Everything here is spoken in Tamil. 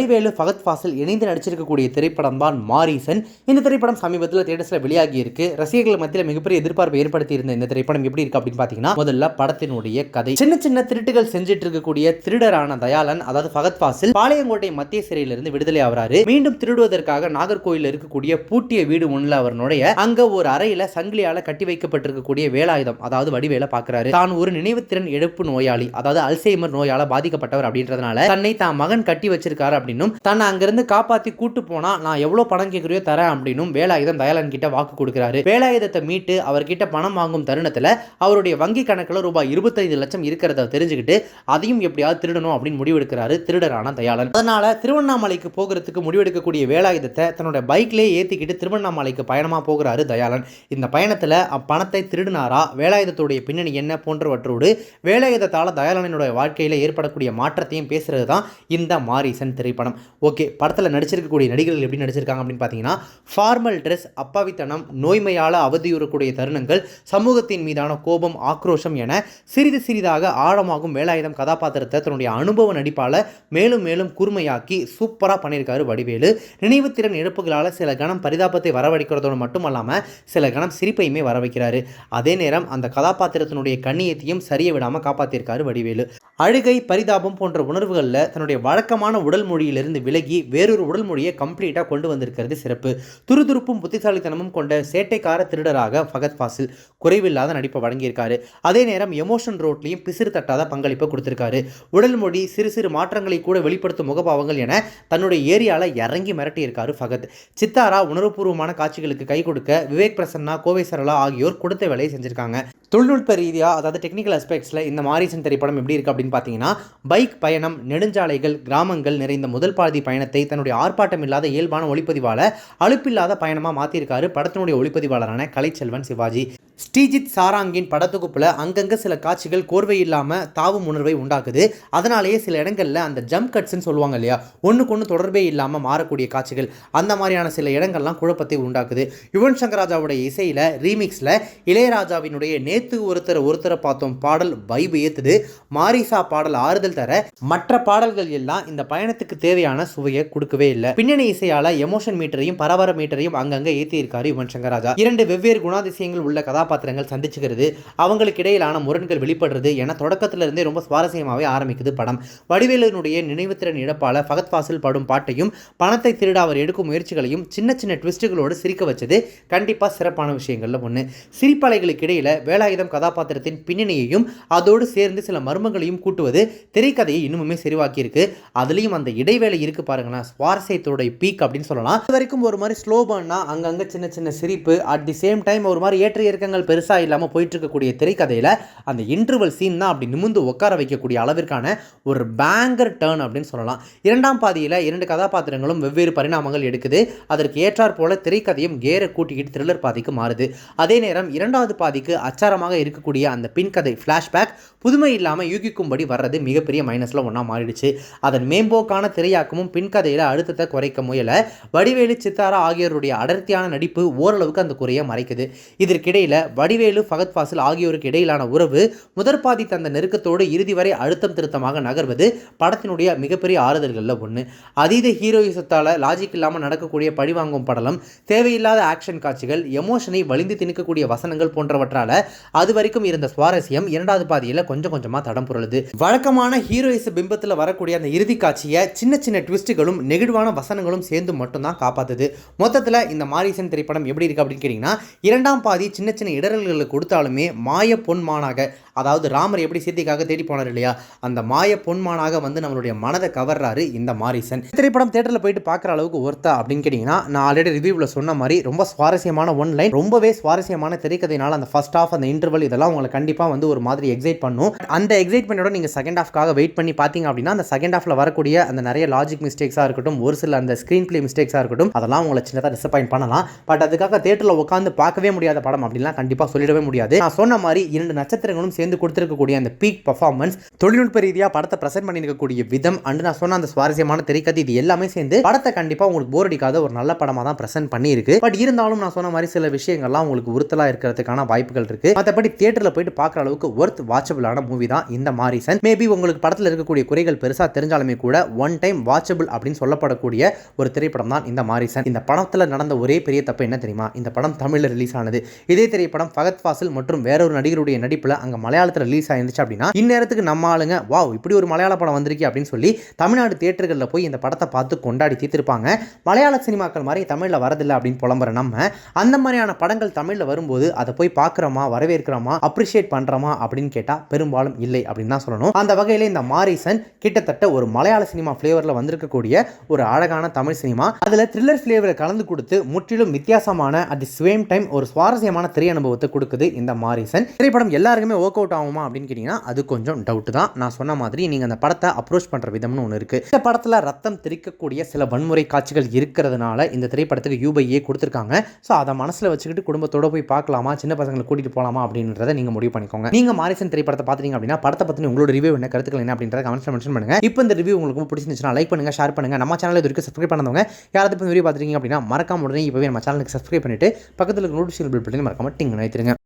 வடிவேலு ஃபகத் ஃபாசில் இணைந்து நடிச்சிருக்கக்கூடிய திரைப்படம் தான் மாரீசன். இந்த திரைப்படம் சமீபத்தில் தியேட்டர்ஸில் வெளியாகி இருக்கு. ரசிகர்கள் மத்தியில் மிகப்பெரிய எதிர்பார்ப்பை ஏற்படுத்தி இருந்த இந்த திரைப்படம் எப்படி இருக்கு அப்படின்னு பார்த்தீங்கன்னா, முதல்ல படத்தினுடைய கதை. சின்ன சின்ன திருட்டுகள் செஞ்சிட்டு இருக்கக்கூடிய திருடரான தயாளன், அதாவது ஃபகத் ஃபாசில், பாளையங்கோட்டை மத்திய சிறையிலிருந்து விடுதலை ஆகிறாரு. மீண்டும் திருடுவதற்காக நாகர்கோயில் இருக்கக்கூடிய பூட்டிய வீடு ஒன்றில் அவர் நுழைய, அங்க ஒரு அறையில சங்கிலியால கட்டி வைக்கப்பட்டிருக்கக்கூடிய வேலாயுதம், அதாவது வடிவேல பாக்குறாரு. தான் ஒரு நினைவுத்திறன் இழப்பு நோயாளி, அதாவது அல்சைமர் நோயால பாதிக்கப்பட்டவர் அப்படின்றதுனால தன்னை தான் மகன் கட்டி வச்சிருக்காரு அப்படின்னும், தன்னை அங்கிருந்து காப்பாத்தி கூட்டு போனா நான் எவ்வளவு பணம் கேட்கறியோ தரேன் அப்படின்னும் வேலாயுதம் தயாளன் கிட்ட வாக்கு கொடுக்கிறாரு. வேலாயுதத்தை மீட்டு அவர்கிட்ட பணம் வாங்கும் தருணத்துல அவருடைய வங்கி கணக்குல ரூபாய் 25 லட்சம் இருக்கிறத தெரிஞ்சுக்கிட்டு அதையும் எப்படியாவது திருடணும் அப்படின்னு முடிவெடுக்கிறாரு திருடரான தயாளன். அதனால திருவண்ணாமலைக்கு போகிறதுக்கு முடிவெடுக்கக்கூடிய வேலாயுதத்தை தன்னோட பைக்லேயே ஏத்திக்கிட்டு திருவண்ணாமலைக்கு பயணமா போகிறாரு தயாளன். இந்த பயணத்துல அப்பணத்தை திருடினாரா, வேலாயுதத்துடைய பின்னணி என்ன போன்றவற்றோடு வேலாயுதத்தால தயாளனுடைய வாழ்க்கையில ஏற்படக்கூடிய மாற்றத்தையும் பேசுறது தான் இந்த மாரீசன் திரைப்படம். ஓகே, படத்தில் நடிச்சிருக்கக்கூடிய நடிகர்கள் எப்படி நடிச்சிருக்காங்க அப்படின்னு பார்த்தீங்கன்னா, ஃபார்மல் ட்ரெஸ், அப்பாவித்தனம், நோய்மையால் அவதியுறக்கூடிய தருணங்கள், சமூகத்தின் மீதான கோபம், ஆக்ரோஷம் என சிறிது சிறிதாக ஆழமாகும் வேலாயுதம் கதாபாத்திரத்தை தன்னுடைய அனுபவ நடிப்பால் மேலும் மேலும் கூர்மையாக்கி சூப்பராக பண்ணியிருக்காரு வடிவேலு. நினைவுத்திறன் இழப்புகளால் சில கணம் பரிதாபத்தை வரவழைக்கிறதோடு மட்டுமல்லாமல் சில கணம் சிரிப்பையுமே வர வைக்கிறாரு. அதே நேரம் அந்த கதாபாத்திரத்தினுடைய கண்ணியத்தையும் சரிய விடாமல் காப்பாற்றியிருக்காரு வடிவேலு. அழுகை, பரிதாபம் போன்ற உணர்வுகளில் தன்னுடைய வழக்கமான உடல் மொழியிலிருந்து விலகி வேறொரு உடல் மொழியை கம்ப்ளீட்டாக கொண்டு வந்திருக்கிறது சிறப்பு. துருதுருப்பும் புத்திசாலித்தனமும் கொண்ட சேட்டைக்கார திருடராக ஃபகத் ஃபாசில் குறைவில்லாத நடிப்பை வழங்கியிருக்காரு. அதே நேரம் எமோஷன் ரோட்லையும் பிசிறு தட்டாத பங்களிப்பை கொடுத்திருக்காரு. உடல் மொழி, சிறு சிறு மாற்றங்களை கூட வெளிப்படுத்தும் முகபாவங்கள் என தன்னுடைய ஏரியாவில் இறங்கி மிரட்டியிருக்காரு ஃபகத். சித்தாரா உணர்வுபூர்வமான காட்சிகளுக்கு கை கொடுக்க விவேக் பிரசன்னா, கோவை சரளா ஆகியோர் கொடுத்த வேலையை செஞ்சிருக்காங்க. தொழில்நுட்ப ரீதியாக, அதாவது டெக்னிக்கல் அஸ்பெக்ட்ஸில் இந்த மாரீசன் திரைப்படம் எப்படி இருக்குது அப்படின்னு பார்த்தீங்கன்னா, பைக் பயணம், நெடுஞ்சாலைகள், கிராமங்கள் நிறைந்த முதல் பாதி பயணத்தை தன்னுடைய ஆர்ப்பாட்டம் இல்லாத இயல்பான ஒளிப்பதிவால் அலுப்பில்லாத பயணமாக மாற்றியிருக்காரு படத்தினுடைய ஒளிப்பதிவாளரான கலைச்செல்வன் சிவாஜி. ஸ்ரீஜித் சாராங்கின் படத்தொகுப்பில் அங்கங்கே சில காட்சிகள் கோர்வை இல்லாமல் தாவும் உணர்வை உண்டாக்குது. அதனாலேயே சில இடங்களில் அந்த ஜம்ப் கட்ஸ்ன்னு சொல்லுவாங்க இல்லையா, ஒன்றுக்கு ஒன்று தொடர்பே இல்லாமல் மாறக்கூடிய காட்சிகள், அந்த மாதிரியான சில இடங்கள்லாம் குழப்பத்தை உண்டாக்குது. யுவன் சங்கர் ராஜாவுடைய இசையில் ரீமிக்ஸில் இளையராஜாவினுடைய நேத்து ஒருத்தரை பார்த்தோம் பாடல் வைப் ஏற்றுது. மாரிசா பாடல் ஆறுதல் தர, மற்ற பாடல்கள் எல்லாம் இந்த பயணத்துக்கு தேவையான சுவையை கொடுக்கவே இல்லை. பின்னணி இசையால் எமோஷன் மீட்டரையும் பரவர மீட்டரையும் அங்கங்கே ஏற்றியிருக்காரு யுவன் சங்கர் ராஜா. இரண்டு வெவ்வேறு குணாதிசயங்கள் உள்ள கதாபாத்திரங்கள் சந்திச்சுக்கிறது, அவங்களுக்கு இடையிலான முரண்கள் வெளிப்படுறது என தொடக்கத்திலிருந்தே ரொம்ப சுவாரஸ்யமாகவே ஆரம்பிக்குது படம். வடிவேலுனுடைய நினைவுத்திறன் இழப்பால ஃபகத் ஃபாசில் படும் பாட்டையும் பணத்தை திருட அவர் எடுக்கும் முயற்சிகளையும் சின்ன சின்ன ட்விஸ்டுகளோடு சிரிக்க வச்சது கண்டிப்பாக சிறப்பான விஷயங்கள்ல ஒன்று. சிரிப்பாளைகளுக்கு இடையில வேலாயுதம் கதாபாத்திரத்தின் பின்னணியையும் அதோடு சேர்ந்து சில மர்மங்களையும் கூட்டுவது திரைக்கதையை இன்னுமே செறிவாக்கியிருக்கு. அதுலேயும் அந்த இடைவேளை இருக்கு பாருங்களேன், சுவாரஸ்யத்தோட பீக் அப்படின்னு சொல்லலாம். இது வரைக்கும் ஒரு மாதிரி ஸ்லோ பண்ணா அங்கங்கே சின்ன சின்ன சிரிப்பு, அட் தி சேம் டைம் ஒரு மாதிரி ஏற்ற இறக்கங்கள் பெருசாக இல்லாமல் போயிட்டு இருக்கக்கூடிய திரைக்கதையில் அந்த இன்டர்வல் சீன் தான் அப்படி நிமிர்ந்து உட்கார வைக்கக்கூடிய அளவிற்கான ஒரு பேங்கர் டர்ன் அப்படின்னு சொல்லலாம். இரண்டாம் பாதியில் இரண்டு கதாபாத்திரங்களும் வெவ்வேறு பரிணாமங்கள் எடுக்குது. அதற்கு ஏற்றாற் போல திரைக்கதையும் கேரை கூட்டிக்கிட்டு த்ரில்லர் பாதிக்கு மாறுது. அதே நேரம் இரண்டாவது பாதிக்கு அச்சாரமாக இருக்கக்கூடிய அந்த பின்கதை ஃப்ளாஷ்பேக் புதுமை இல்லாமல் யூகிக்கும்படி வர்றது மிகப்பெரிய மைனஸில் ஒன்றா மாறிடுச்சு. அதன் மேம்போக்கான திரையாக்கமும் பின்கதையில் அழுத்தத்தை குறைக்க முயல வடிவேலு, சித்தாரா ஆகியோருடைய அடர்த்தியான நடிப்பு ஓரளவுக்கு அந்த குறையை மறைக்குது. இதற்கிடையில் வடிவேலு, ஃபகத் ஃபாசில் ஆகியோருக்கு இடையிலான உறவு முதற்பாதி தந்த நெருக்கத்தோடு இறுதி வரை அழுத்தம் திருத்தமாக நகர்வது படத்தினுடைய மிகப்பெரிய ஆறுதல்களில் ஒன்று. அதீத ஹீரோயிசத்தால் லாஜிக் இல்லாமல் நடக்கக்கூடிய பழிவாங்கும் படலம், தேவையில்லாத ஆக்ஷன் காட்சிகள், எமோஷனை வலிந்து திணிக்கக்கூடிய வசனங்கள் போன்றவற்றால் அது வரைக்கும் இருந்த சுவாரஸ்யம் இரண்டாவது பாதியில் கொஞ்சம் கொஞ்சமாக தடம் புரளுது. வழக்கமான ஹீரோயிச பிம்பத்தில் வரக்கூடிய அந்த இறுதி காட்சியை சின்ன சின்ன ட்விஸ்ட்டுகளும் நெகிழ்வான வசனங்களும் சேர்ந்து மட்டும்தான் காப்பாற்றுது. மொத்தத்தில் இந்த மாரீசன் திரைப்படம் எப்படி இருக்கு அப்படின்னு கேட்டிங்கன்னா, இரண்டாம் பாதி சின்ன சின்ன இடர்களை கொடுத்தாலுமே மாய பொன்மானாக, அதாவது ராமர் எப்படி சீதைக்காக தேடி போனார் இல்லையா, அந்த மாய பொன்மானாக வந்து நம்மளுடைய மனதை கவர்றாரு இந்த மாரீசன் திரைப்படம். தியேட்டரில் போயிட்டு பார்க்குற அளவுக்கு ஒர்த்தா அப்படின்னு கேட்டிங்கன்னா, நான் ஆல்ரெடி ரிவ்யூவில் சொன்ன மாதிரி ரொம்ப சுவாரஸ்யமான ஒன் லைன், ரொம்பவே சுவாரஸ்யமான திரைக்கதையினால் அந்த ஃபர்ஸ்ட் ஹாஃப், அந்த இன்டர்வல் இதெல்லாம் உங்களை கண்டிப்பாக வந்து ஒரு மாதிரி எக்ஸைட் பண்ணும். அந்த எக்ஸைட்மெண்ட்டோட நீங்கள் செகண்ட் ஹாஃப்காக வெயிட் பண்ணி பார்த்தீங்க அப்படின்னா, அந்த செகண்ட் ஹாஃபில் வரக்கூடிய அந்த நிறைய லாஜிக் மிஸ்டேக்ஸாக இருக்கட்டும், ஒரு சில அந்த ஸ்க்ரீன் பிளே மிஸ்டேக்ஸாக இருக்கட்டும், அதெல்லாம் உங்களை சின்னதாக டிசப்பாயிண்ட் பண்ணலாம். பட் அதுக்காக தியேட்டரில் உட்காந்து பார்க்கவே முடியாத படம் அப்படின்லாம் கண்டிப்பாக சொல்லிடவே முடியாது. நான் சொன்ன மாதிரி 2 நட்சத்திரங்களும் சேர்ந்து கொடுத்திருக்கக்கூடிய அந்த பீக் பர்ஃபார்மன்ஸ், தொழில்நுட்ப ரீதியாக படத்தை பிரசன்ட் பண்ணியிருக்கக்கூடிய விதம் அண்ட் நான் சொன்ன அந்த சுவாரஸ்யமான திரைக்கதை, இது எல்லாமே சேர்ந்து படத்தை கண்டிப்பாக உங்களுக்கு போர் அடிக்காத ஒரு நல்ல படமாக தான் பிரசன்ட் பண்ணியிருக்கு. பட் இருந்தாலும் நான் சொன்ன மாதிரி சில விஷயங்கள்லாம் உங்களுக்கு உறுத்தலாக இருக்கிறதுக்கான வாய்ப்புகள் இருக்கு. மற்றபடி தியேட்டரில் போயிட்டு பார்க்குற அளவுக்கு ஒர்த் வாட்சபிளான மூவி தான் இந்த மாரிசன். மேபி உங்களுக்கு படத்தில் இருக்கக்கூடிய குறைகள் பெருசாக தெரிஞ்சாலுமே கூட ஒன் டைம் வாட்சபிள் அப்படின்னு சொல்லப்படக்கூடிய ஒரு திரைப்படம் தான் இந்த மாரிசன். இந்த படத்தில் நடந்த ஒரே பெரிய தப்பு என்ன தெரியுமா? இந்த படம் தமிழில் ரிலீஸ் ஆனது. இதே திரைப்படம் ஃபகத் ஃபாசில் மற்றும் வேறொரு நடிகருடைய நடிப்பில் அங்கே மலையாளத்தில் ரிலீஸ் ஆயிருந்துச்சு அப்படின்னா இந்நேரத்துக்கு நம்ம ஆளுங்க வாவ் இப்படி ஒரு மலையாள படம் வந்திருக்கு அப்படின்னு சொல்லி தமிழ்நாடு தியேட்டர்களில் போய் இந்த படத்தை பார்த்து கொண்டாடி தீர்த்திருப்பாங்க. மலையாள சினிமாக்கள் மாதிரி தமிழில் வரதில்லை அப்படின்னு புலம்புற நம்ம அந்த மாதிரியான படங்கள் தமிழில் வரும்போது அதை போய் பார்க்குறோமா, வரவேற்கிறோமா, அப்ரிஷியேட் பண்ணுறோமா அப்படின்னு கேட்டால் பெரும்பாலும் இல்லை அப்படின்னு தான் சொல்லணும். அந்த வகையில் இந்த மாரிசன் கிட்டத்தட்ட ஒரு மலையாள சினிமா ஃப்ளேவரில் வந்திருக்கக்கூடிய ஒரு அழகான தமிழ் சினிமா. அதில் த்ரில்லர் ஃப்ளேவரை கலந்து கொடுத்து முற்றிலும் வித்தியாசமான அட் தி சேம் டைம் ஒரு சுவாரஸ்யமான திரை அனுபவத்தை கொடுக்குது இந்த மாரிசன். திரைப்படம் எல்லாருக்குமே ஒர்க் அவுட் ஆகுமா அப்படின்னு கேட்டிங்கன்னா அது கொஞ்சம் டவுட் தான். நான் சொன்ன மாதிரி நீங்கள் அந்த படத்தை அப்ரோச் பண்ணுற விதம்னு ஒன்று இருக்குது. இந்த படத்தில் ரத்தம் தெரிக்கக்கூடிய சில வன்முறை காட்சிகள் இருக்கிறதுனால இந்த திரைப்படத்துக்கு UA கொடுத்துருக்காங்க. ஸோ அதை மனசில் வச்சுக்கிட்டு குடும்பத்தோட போய் பார்க்கலாமா, சின்ன பசங்களை கூட்டிகிட்டு போகலாமா அப்படின்றத நீங்கள் முடிவு பண்ணிக்கோங்க. நீங்கள் மாரிசன் திரைப்படத்தை பார்த்துட்டீங்க அப்படின்னா படத்தை பற்றி உங்களோட ரிவ்யூ என்ன, கருத்துக்கள் என்ன அப்படின்றத கமெண்ட்ஸில் மென்ஷன் பண்ணுங்க. இப்போ இந்த ரிவ்யூ உங்களுக்கு பிடிச்சிருந்துச்சுன்னா லைக் பண்ணுங்க, ஷேர் பண்ணுங்க. நம்ம சேனல் இது வரைக்கும் சப்ஸ்கிரைப் பண்ணாதவங்க யாராவது இப்போ வீடியோ பார்த்துருக்கீங்க அப்படின்னா மறக்காம உடனே இப்போவே நம்ம சேனலுக்கு சப்ஸ்கிரைப் பண்ணிட்டு பக்கத்தில் இருக்க நோட்டிஃபிகேஷன் பெல் பட்டனை மறக்காம டிங் வைத்துருங்க.